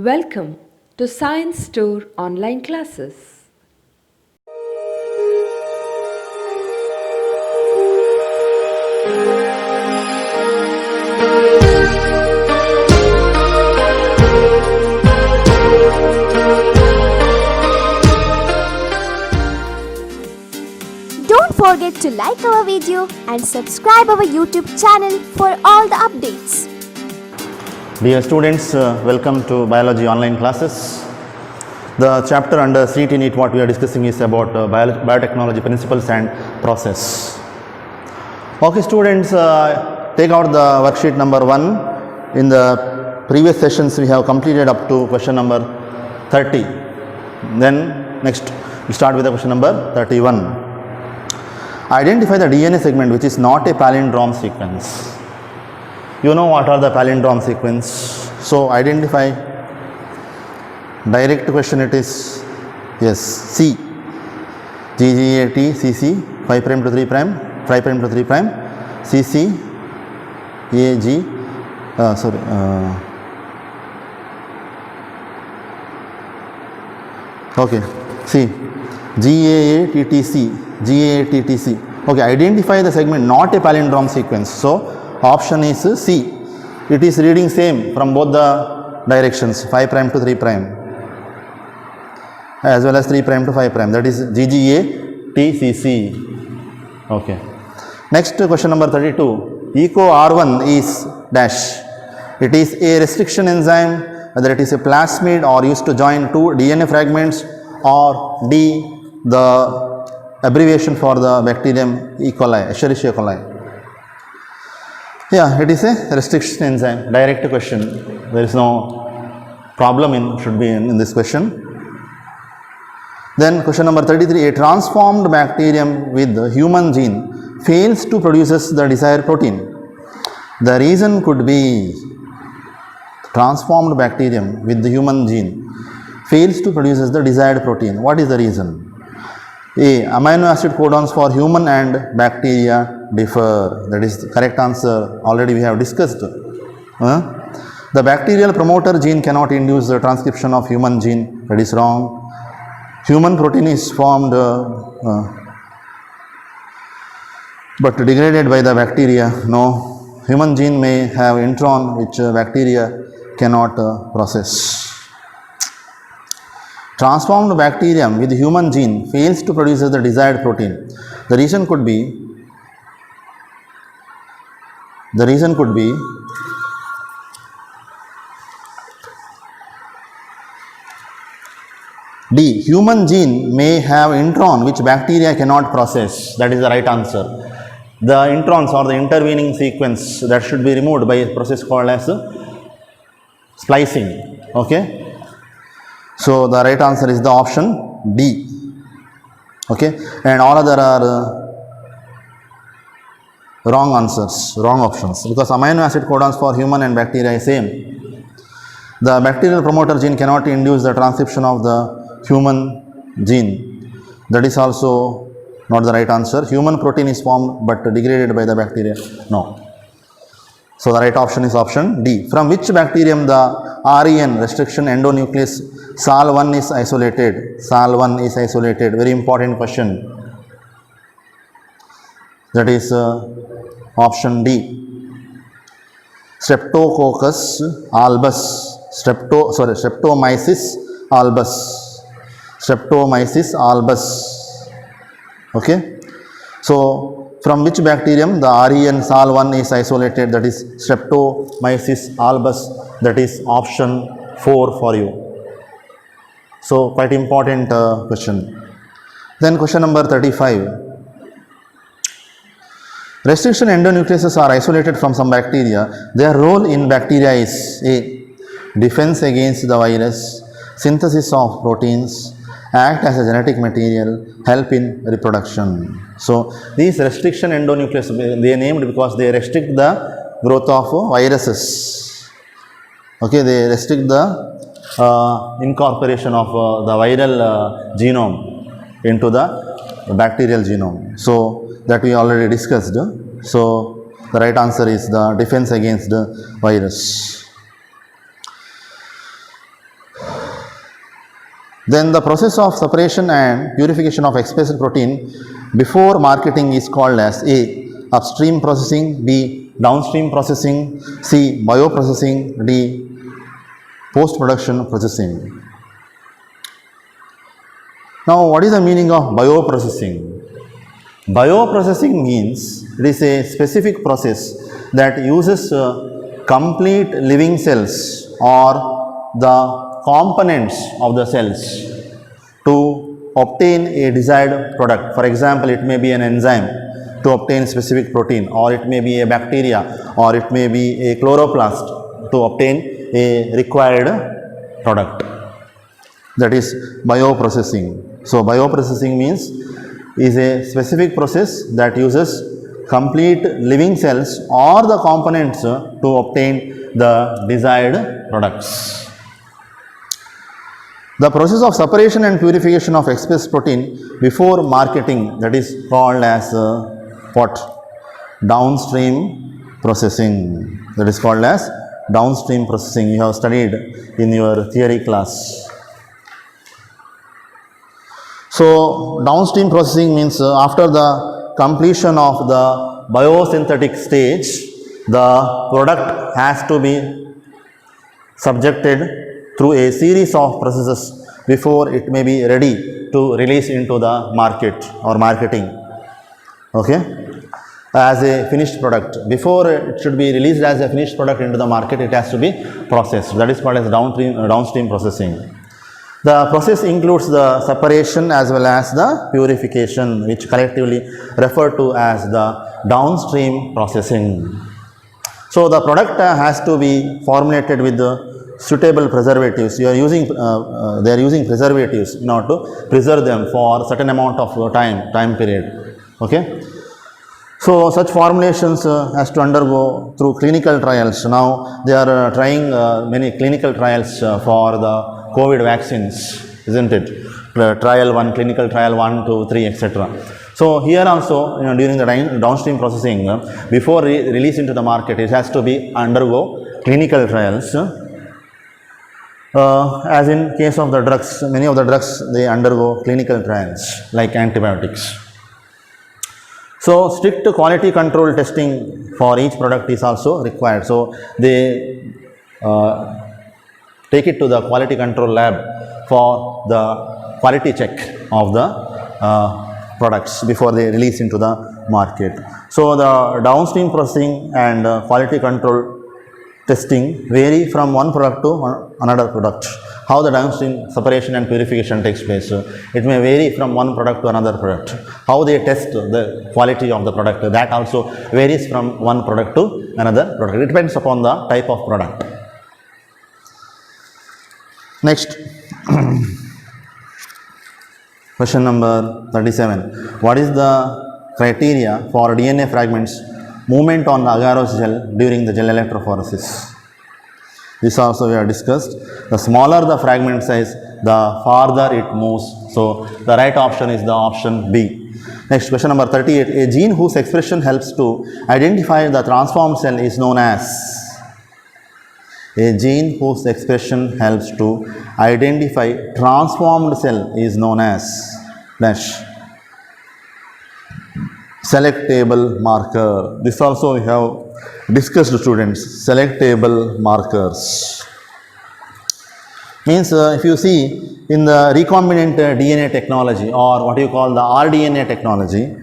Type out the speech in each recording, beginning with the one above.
Welcome to Science Store online classes. Don't forget to like our video and subscribe our YouTube channel for all the updates. Dear students, welcome to biology online classes. The chapter under CET NEET what we are discussing is about biotechnology principles and process. Okay students, take out the worksheet number 1. In the previous sessions we have completed up to question number 30. Then next we start with the question number 31. Identify the DNA segment which is not a palindrome sequence. You know what are the palindrome sequence. So identify. Direct question it is. Yes, C. GGAT CC 5 prime to 3 prime, 5 prime to 3 prime, CC AG okay, C GAATTC. Okay, identify the segment not a palindrome sequence. So option is C. It is reading same from both the directions, 5 prime to 3 prime as well as 3 prime to 5 prime, that is GGATCC. Okay. Next question number 32. EcoR1 is dash. It is a restriction enzyme, whether it is a plasmid or used to join two DNA fragments, or D, the abbreviation for the bacterium E. coli, Escherichia coli. Yeah, it is a restriction enzyme. Direct question. There is no problem should be in this question. Then question number 33. A transformed bacterium with the human gene fails to produce the desired protein. The reason could be transformed bacterium with the human gene fails to produce the desired protein. What is the reason? A. Amino acid codons for human and bacteria differ. That is the correct answer. Already we have discussed. The bacterial promoter gene cannot induce the transcription of human gene. That is wrong. Human protein is formed but degraded by the bacteria. No. Human gene may have intron which bacteria cannot process. Transformed bacterium with human gene fails to produce the desired protein. The reason could be D. Human gene may have intron which bacteria cannot process. That is the right answer. The introns or the intervening sequence that should be removed by a process called as splicing. Okay. So the right answer is the option D. Okay. And all other are wrong answers, wrong options, because amino acid codons for human and bacteria is same. The bacterial promoter gene cannot induce the transcription of the human gene. That is also not the right answer. Human protein is formed but degraded by the bacteria. No. So the right option is option D. From which bacterium the REN restriction endonuclease SAL1 is isolated? SAL1 is isolated. Very important question. That is option D. Streptococcus albus. Streptomyces albus. Streptomyces albus. Okay. So from which bacterium the REN SAL1 is isolated? That is Streptomyces albus. That is option 4 for you. So quite important question. Then question number 35. Restriction endonucleases are isolated from some bacteria. Their role in bacteria is A. Defense against the virus, synthesis of proteins, act as a genetic material, help in reproduction. So these restriction endonucleases, they are named because they restrict the growth of viruses. Okay, they restrict the incorporation of the viral genome into the bacterial genome. So that we already discussed. So the right answer is the defense against the virus. Then the process of separation and purification of expressed protein before marketing is called as A. Upstream processing, B. Downstream processing, C. Bioprocessing, D. Post-production processing. Now, what is the meaning of bioprocessing? Bioprocessing means it is a specific process that uses complete living cells or the components of the cells to obtain a desired product. For example, it may be an enzyme to obtain specific protein, or it may be a bacteria, or it may be a chloroplast to obtain a required product. That is bioprocessing. So, bioprocessing means is a specific process that uses complete living cells or the components to obtain the desired products. The process of separation and purification of expressed protein before marketing, that is called as what? Downstream processing. That is called as downstream processing. You have studied in your theory class. So, downstream processing means after the completion of the biosynthetic stage, the product has to be subjected through a series of processes before it may be ready to release into the market or marketing. Okay? As a finished product. Before it should be released as a finished product into the market, it has to be processed. That is called as downstream processing. The process includes the separation as well as the purification, which collectively referred to as the downstream processing. So, the product has to be formulated with the suitable preservatives. They are using preservatives in order to preserve them for certain amount of time period. Okay. So, such formulations has to undergo through clinical trials. Now, they are trying many clinical trials for the COVID vaccines, isn't it? Trial 1, clinical trial 1, 2, 3, etc. So, here also during the downstream processing, before release into the market, it has to be undergo clinical trials. As in case of the drugs, many of the drugs they undergo clinical trials like antibiotics. So, strict quality control testing for each product is also required. So, they take it to the quality control lab for the quality check of the products before they release into the market. So, the downstream processing and quality control testing vary from one product to another product. How the downstream separation and purification takes place, it may vary from one product to another product. How they test the quality of the product, that also varies from one product to another product. It depends upon the type of product. Next, question number 37. What is the criteria for DNA fragments movement on the agarose gel during the gel electrophoresis? This also we have discussed. The smaller the fragment size, the farther it moves. So, the right option is the option B. Next, question number 38. A gene whose expression helps to identify the transformed cell is known as? A gene whose expression helps to identify transformed cell is known as dash. Selectable marker. This also we have discussed, students. Selectable markers means if you see in the recombinant DNA technology, or what you call the rDNA technology,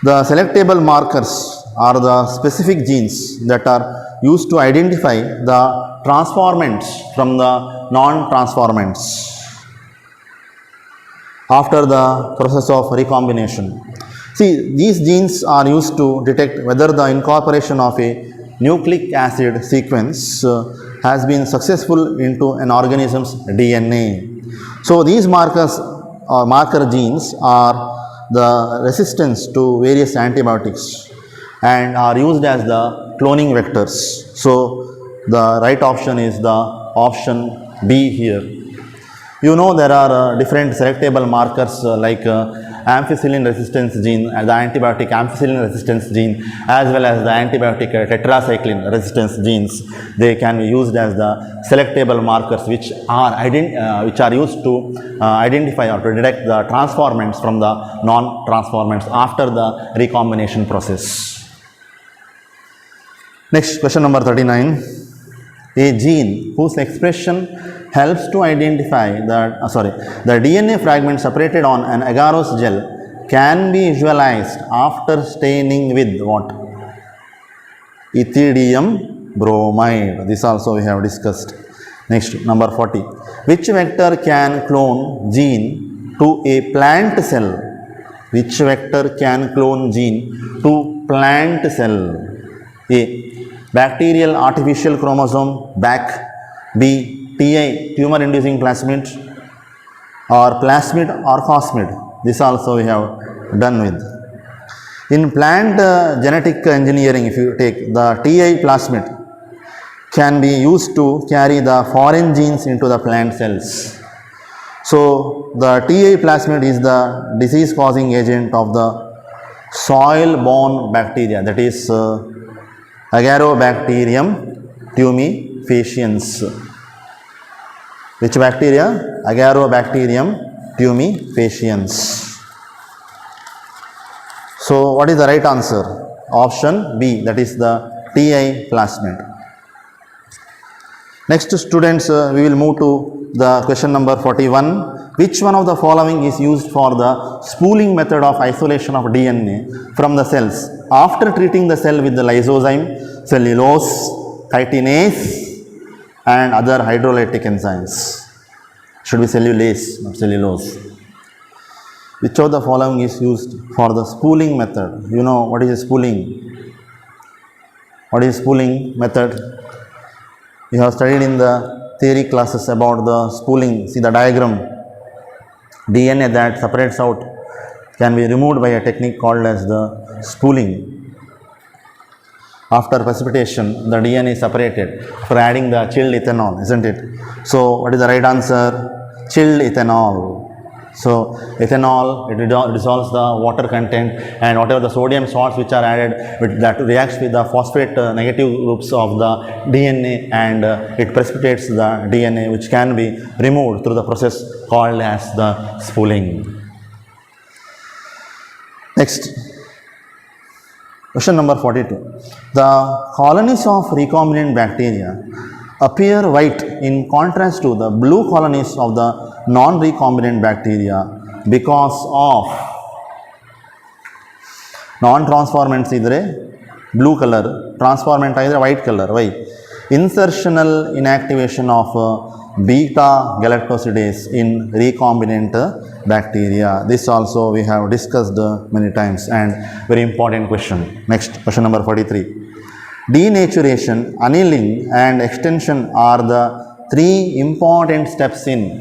the selectable markers are the specific genes that are used to identify the transformants from the non-transformants after the process of recombination. See, these genes are used to detect whether the incorporation of a nucleic acid sequence has been successful into an organism's DNA. So, these markers or marker genes are the resistance to various antibiotics and are used as the cloning vectors. So, the right option is the option B here. You know there are different selectable markers like ampicillin resistance gene, the antibiotic ampicillin resistance gene, as well as the antibiotic tetracycline resistance genes. They can be used as the selectable markers which are used to identify or to detect the transformants from the non-transformants after the recombination process. Next, question number 39. A gene whose expression helps to identify the DNA fragment separated on an agarose gel can be visualized after staining with what? Ethidium bromide. This also we have discussed. Next, number 40. Which vector can clone gene to a plant cell? Which vector can clone gene to plant cell? A. Bacterial artificial chromosome, BAC. B. TI, tumor inducing plasmid, or plasmid or cosmid. This also we have done with. In plant genetic engineering, if you take the TI plasmid, can be used to carry the foreign genes into the plant cells. So the TI plasmid is the disease causing agent of the soil borne bacteria, that is Agarobacterium tumefaciens. Which bacteria? Agarobacterium tumefaciens. So what is the right answer? Option B, that is the TI plasmid. Next, students, we will move to the question number 41. Which one of the following is used for the spooling method of isolation of DNA from the cells after treating the cell with the lysozyme, cellulose, chitinase and other hydrolytic enzymes? Should be cellulase, not cellulose. Which of the following is used for the spooling method? You know what is spooling? What is spooling method? You have studied in the theory classes about the spooling. See the diagram. DNA that separates out can be removed by a technique called as the spooling. After precipitation, the DNA is separated for adding the chilled ethanol, isn't it? So what is the right answer? Chilled ethanol. So ethanol, it dissolves the water content, and whatever the sodium salts which are added, that reacts with the phosphate negative groups of the DNA, and it precipitates the DNA, which can be removed through the process called as the spooling. Next, question number 42. The colonies of recombinant bacteria appear white in contrast to the blue colonies of the non-recombinant bacteria because of non-transformants idre blue color, transformant idre white color. Why? Insertional inactivation of beta galactosidase in recombinant bacteria. This also we have discussed many times, and very important question. Next, question number 43. Denaturation, annealing and extension are the three important steps in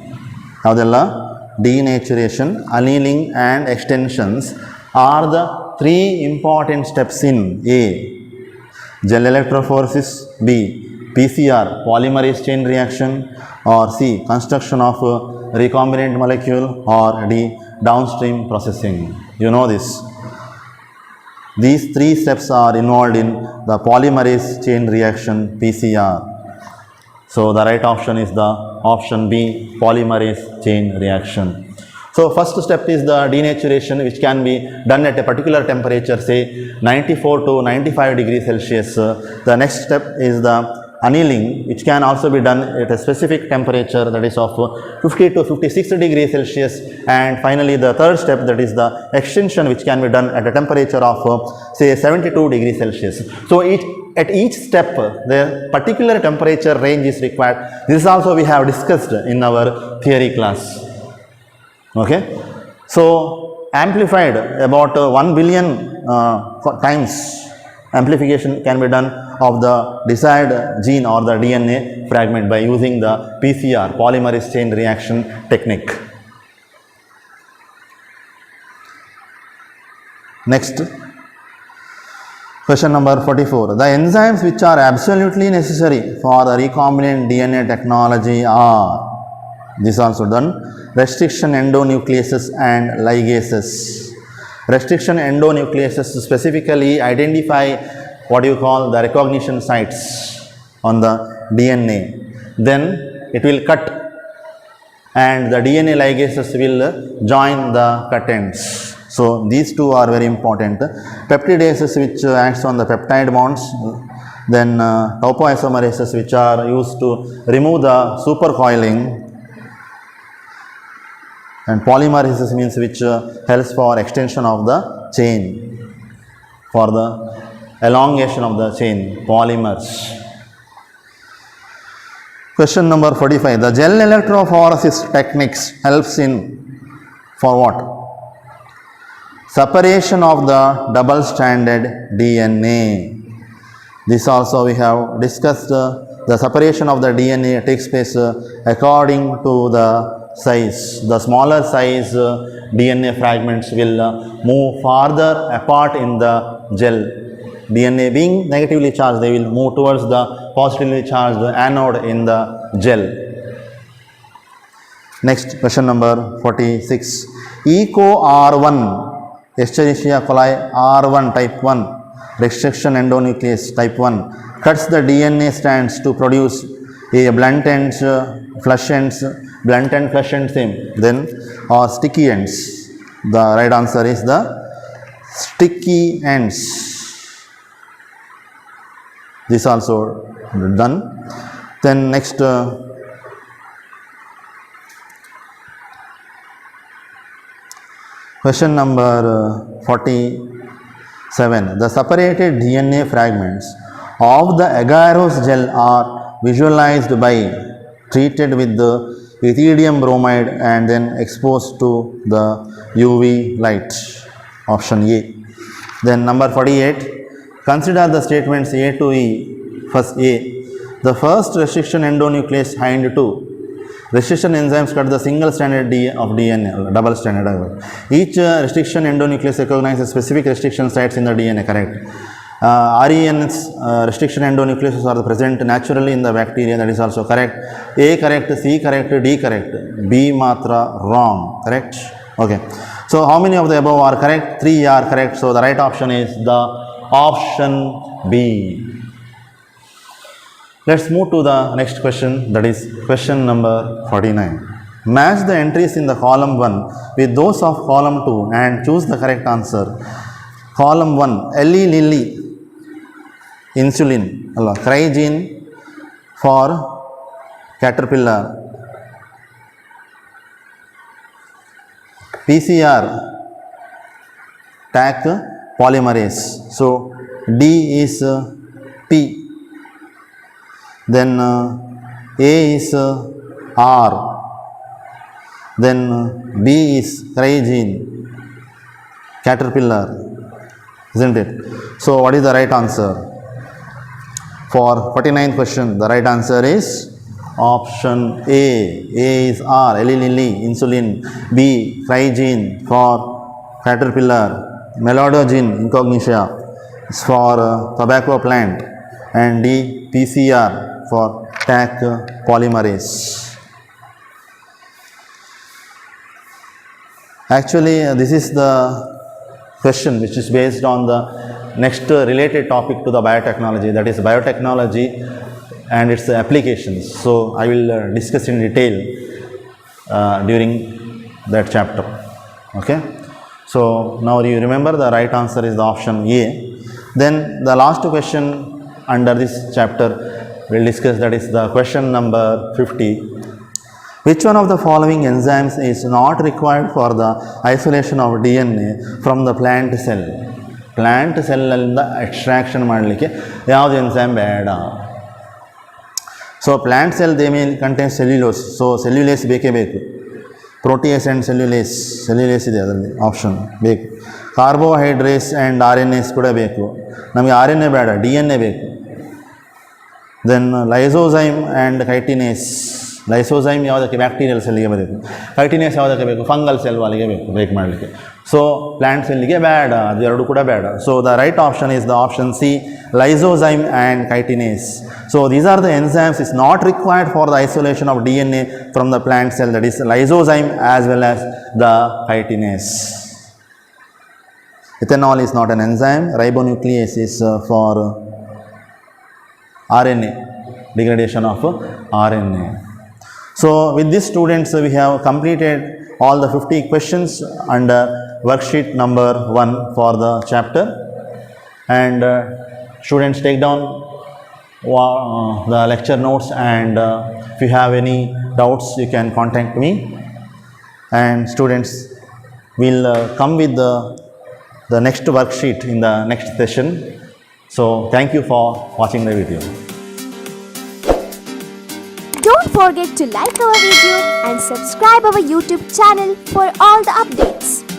denaturation, annealing and extensions are the three important steps in A. Gel electrophoresis, B. PCR, polymerase chain reaction, or C. Construction of recombinant molecule, or D. Downstream processing. You know this. These three steps are involved in the polymerase chain reaction, PCR. So the right option is the option B, polymerase chain reaction. So first step is the denaturation, which can be done at a particular temperature, say 94 to 95 degrees Celsius. The next step is the annealing, which can also be done at a specific temperature, that is of 50 to 56 degrees Celsius. And finally the third step, that is the extension, which can be done at a temperature of say 72 degrees Celsius. So at each step the particular temperature range is required. This also we have discussed in our theory class. Okay, so amplified about 1 billion times amplification can be done of the desired gene or the DNA fragment by using the PCR, polymerase chain reaction technique. Next, question number 44. The enzymes which are absolutely necessary for the recombinant DNA technology are, this also done, restriction endonucleases and ligases. Restriction endonucleases specifically identify what you call the recognition sites on the DNA. Then it will cut and the DNA ligases will join the cut ends. So these two are very important. Peptidases which acts on the peptide bonds, then topoisomerases which are used to remove the supercoiling, and polymerases means which helps for extension of the chain, for the elongation of the chain, polymers. Question number 45. The gel electrophoresis techniques helps in for what? Separation of the double-stranded DNA. This also we have discussed. The separation of the DNA takes place according to the size. The smaller size DNA fragments will move farther apart in the gel. DNA being negatively charged, they will move towards the positively charged anode in the gel. Next, question number 46. ECO R1, Escherichia coli R1 type 1, restriction endonuclease type 1, cuts the DNA strands to produce a blunt ends, flush ends, blunt and flush ends same, then or sticky ends. The right answer is the sticky ends. This also done. Then next question number 47. The separated DNA fragments of the agarose gel are visualized by treated with the ethidium bromide and then exposed to the UV light. Option A. Then number 48. Consider the statements A to E. First A. The first restriction endonuclease hind 2. Restriction enzymes cut the single stranded of DNA, double stranded. Each restriction endonuclease recognizes specific restriction sites in the DNA, correct. REN's restriction endonucleases are present naturally in the bacteria, that is also correct. A correct, C correct, D correct, B matra wrong, correct. Okay. So how many of the above are correct? 3 are correct. So the right option is the option B. Let's move to the next question, that is question number 49. Match the entries in the column 1 with those of column 2 and choose the correct answer. Column 1, Eli Lilly, insulin, Crygene for caterpillar, PCR, Taq polymerase. So D is P. Then A is R. Then B is Crygene, caterpillar, isn't it? So what is the right answer? For 49th question, the right answer is option A. A is R, Eli Lilly, insulin. B, Crygene for caterpillar. Melodogene incognitia is for tobacco plant. And D, PCR for Taq polymerase. Actually, this is the question which is based on the next related topic to the biotechnology, that is biotechnology and its applications. So I will discuss in detail during that chapter. Okay. So now you remember the right answer is the option A. Then the last question under this chapter we'll discuss, that is the question number 50. Which one of the following enzymes is not required for the isolation of DNA from the plant cell? Plant cell allinda extraction ಮಾಡಲಿಕ್ಕೆ ಯಾವುದು enzyme ಬೇಡ. So plant cell they may contain cellulose. So cellulase ಬೇಕೇ ಬೇಕು. Protease and cellulase ಇದೆ ಅದರಲ್ಲಿ option ಬೇಕು. Carbohydrates and RNAs ಕೂಡ ಬೇಕು. ನಮಗೆ RNA ಬೇಡ, DNA ಬೇಕು. Then lysozyme and chitinase ಲೈಸೋಸೈಮ್ ಯಾವುದಕ್ಕೆ ಬ್ಯಾಕ್ಟೀರಿಯಲ್ ಸೆಲ್ಗೆ ಬೇಕು, ಕೈಟಿನೇಸ್ ಯಾವುದಕ್ಕೆ ಬೇಕು ಫಂಗಲ್ ಸೆಲ್ ವಾಲಿಗೆ ಬೇಕು ಬ್ರೇಕ್ ಮಾಡಲಿಕ್ಕೆ. ಸೊ ಪ್ಲಾಂಟ್ ಸೆಲ್ಗೆ ಬೇಡ, ಅದು ಎರಡು ಕೂಡ ಬೇಡ. So the right option is the option C, lysozyme and chitinase. So these are the enzymes is not required for the isolation of DNA from the plant cell, that is lysozyme as well as the chitinase. Ethanol is not an enzyme. Ribonuclease is for RNA, degradation of RNA. So with this students we have completed all the 50 questions under worksheet number 1 for the chapter, and students take down the lecture notes, and if you have any doubts you can contact me, and students will come with the next worksheet in the next session. So thank you for watching the video. Don't forget to like our video and subscribe our YouTube channel for all the updates.